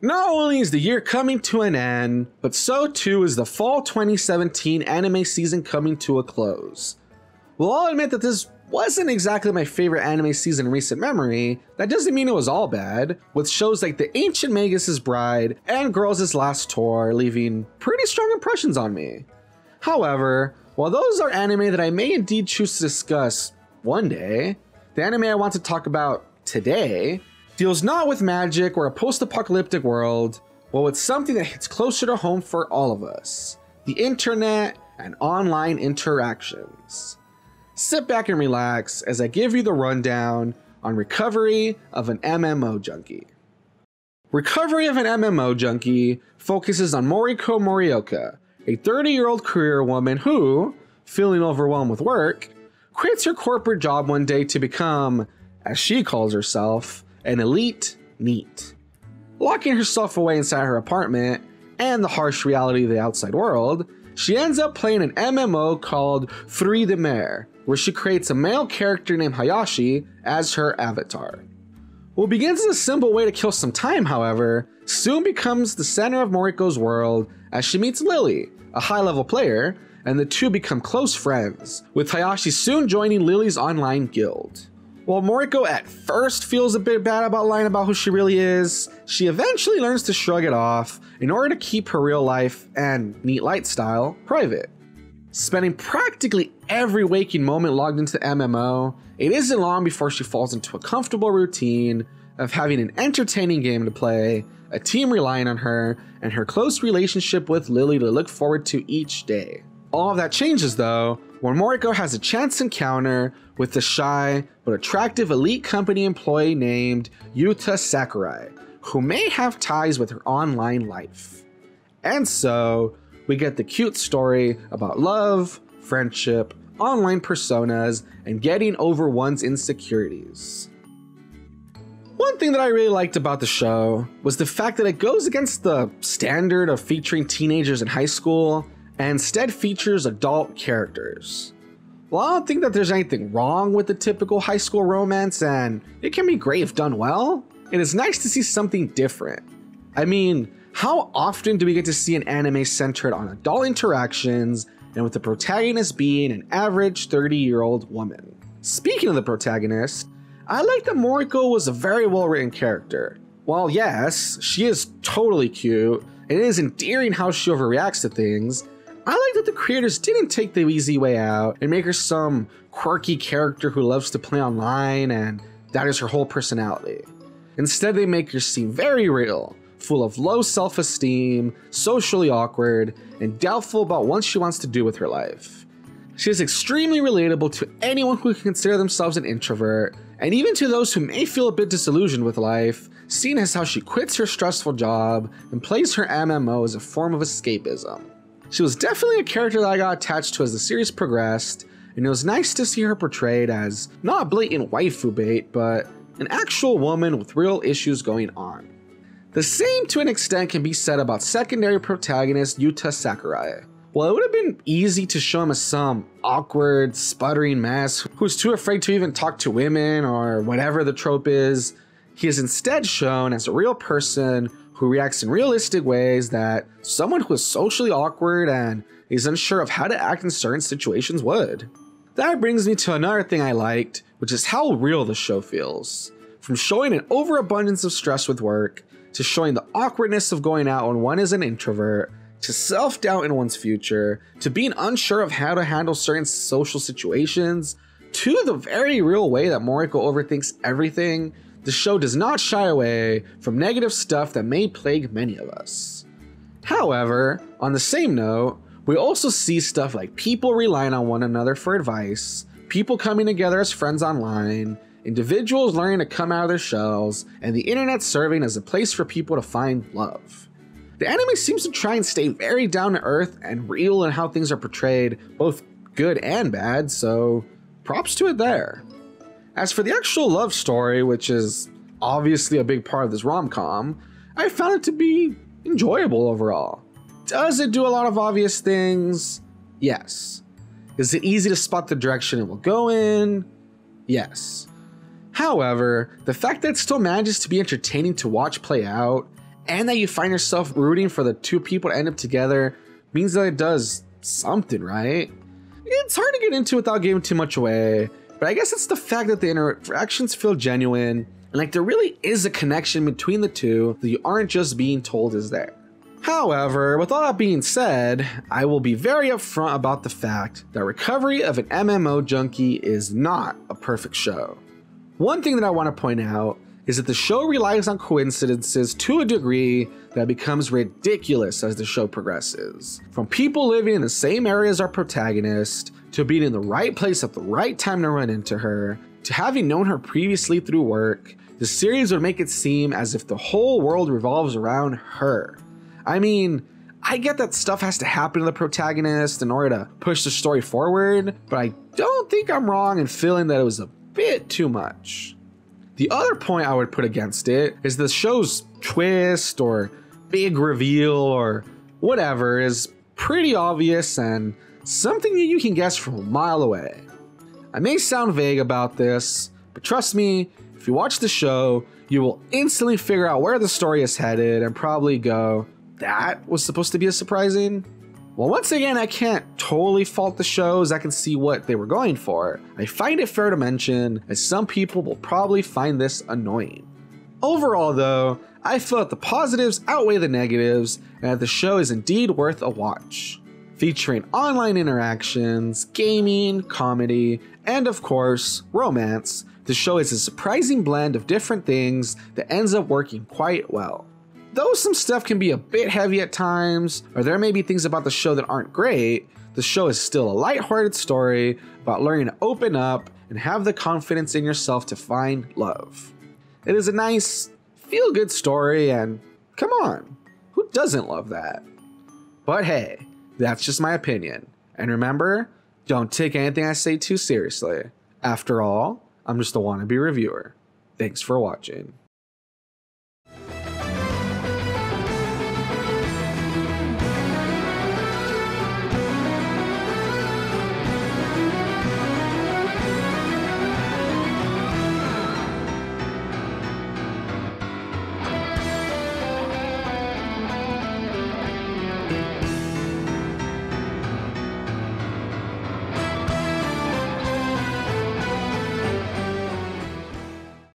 Not only is the year coming to an end, but so too is the fall 2017 anime season coming to a close. Well, I'll admit that this wasn't exactly my favorite anime season in recent memory. That doesn't mean it was all bad, with shows like The Ancient Magus' Bride and Girls' Last Tour leaving pretty strong impressions on me. However, while those are anime that I may indeed choose to discuss one day, the anime I want to talk about today deals not with magic or a post-apocalyptic world, but with something that hits closer to home for all of us: the internet and online interactions. Sit back and relax as I give you the rundown on Recovery of an MMO Junkie. Recovery of an MMO Junkie focuses on Moriko Morioka, a 30-year-old career woman who, feeling overwhelmed with work, quits her corporate job one day to become, as she calls herself, an elite NEET. Locking herself away inside her apartment and the harsh reality of the outside world, she ends up playing an MMO called Fruits de Mer, where she creates a male character named Hayashi as her avatar. What begins as a simple way to kill some time, however, soon becomes the center of Moriko's world as she meets Lily, a high-level player, and the two become close friends, with Hayashi soon joining Lily's online guild. While Moriko at first feels a bit bad about lying about who she really is, she eventually learns to shrug it off in order to keep her real life and NEET lifestyle private. Spending practically every waking moment logged into the MMO, it isn't long before she falls into a comfortable routine of having an entertaining game to play, a team relying on her, and her close relationship with Lily to look forward to each day. All of that changes though when Moriko has a chance encounter with the shy but attractive elite company employee named Yuta Sakurai, who may have ties with her online life. And so, we get the cute story about love, friendship, online personas, and getting over one's insecurities. One thing that I really liked about the show was the fact that it goes against the standard of featuring teenagers in high school and instead features adult characters. While I don't think that there's anything wrong with the typical high school romance, and it can be great if done well, it is nice to see something different. I mean, how often do we get to see an anime centered on adult interactions and with the protagonist being an average 30-year-old woman? Speaking of the protagonist, I like that Moriko was a very well-written character. While yes, she is totally cute, and it is endearing how she overreacts to things, I like that the creators didn't take the easy way out and make her some quirky character who loves to play online and that is her whole personality. Instead, they make her seem very real, full of low self-esteem, socially awkward, and doubtful about what she wants to do with her life. She is extremely relatable to anyone who can consider themselves an introvert, and even to those who may feel a bit disillusioned with life, seeing as how she quits her stressful job and plays her MMO as a form of escapism. She was definitely a character that I got attached to as the series progressed, and it was nice to see her portrayed as not blatant waifu bait, but an actual woman with real issues going on. The same to an extent can be said about secondary protagonist Yuta Sakurai. While it would have been easy to show him as some awkward, sputtering mess who's too afraid to even talk to women or whatever the trope is, he is instead shown as a real person who reacts in realistic ways that someone who is socially awkward and is unsure of how to act in certain situations would. That brings me to another thing I liked, which is how real the show feels. From showing an overabundance of stress with work, to showing the awkwardness of going out when one is an introvert, to self-doubt in one's future, to being unsure of how to handle certain social situations, to the very real way that Moriko overthinks everything, the show does not shy away from negative stuff that may plague many of us. However, on the same note, we also see stuff like people relying on one another for advice, people coming together as friends online, individuals learning to come out of their shells, and the internet serving as a place for people to find love. The anime seems to try and stay very down to earth and real in how things are portrayed, both good and bad, so props to it there. As for the actual love story, which is obviously a big part of this rom-com, I found it to be enjoyable overall. Does it do a lot of obvious things? Yes. Is it easy to spot the direction it will go in? Yes. However, the fact that it still manages to be entertaining to watch play out, and that you find yourself rooting for the two people to end up together means that it does something, right? It's hard to get into without giving too much away, but I guess it's the fact that the interactions feel genuine and like there really is a connection between the two that you aren't just being told is there. However, with all that being said, I will be very upfront about the fact that Recovery of an MMO Junkie is not a perfect show. One thing that I want to point out is that the show relies on coincidences to a degree that becomes ridiculous as the show progresses. From people living in the same area as our protagonist, to being in the right place at the right time to run into her, to having known her previously through work, the series would make it seem as if the whole world revolves around her. I mean, I get that stuff has to happen to the protagonist in order to push the story forward, but I don't think I'm wrong in feeling that it was a bit too much. The other point I would put against it is the show's twist or big reveal or whatever is pretty obvious and something that you can guess from a mile away. I may sound vague about this, but trust me, if you watch the show, you will instantly figure out where the story is headed and probably go, that was supposed to be a surprising? Well, once again, I can't totally fault the shows. I can see what they were going for. I find it fair to mention, as some people will probably find this annoying. Overall though, I feel that the positives outweigh the negatives and that the show is indeed worth a watch. Featuring online interactions, gaming, comedy, and of course, romance, the show is a surprising blend of different things that ends up working quite well. Though some stuff can be a bit heavy at times, or there may be things about the show that aren't great, the show is still a lighthearted story about learning to open up and have the confidence in yourself to find love. It is a nice, feel-good story, and come on, who doesn't love that? But hey, that's just my opinion. And remember, don't take anything I say too seriously. After all, I'm just a wannabe reviewer. Thanks for watching.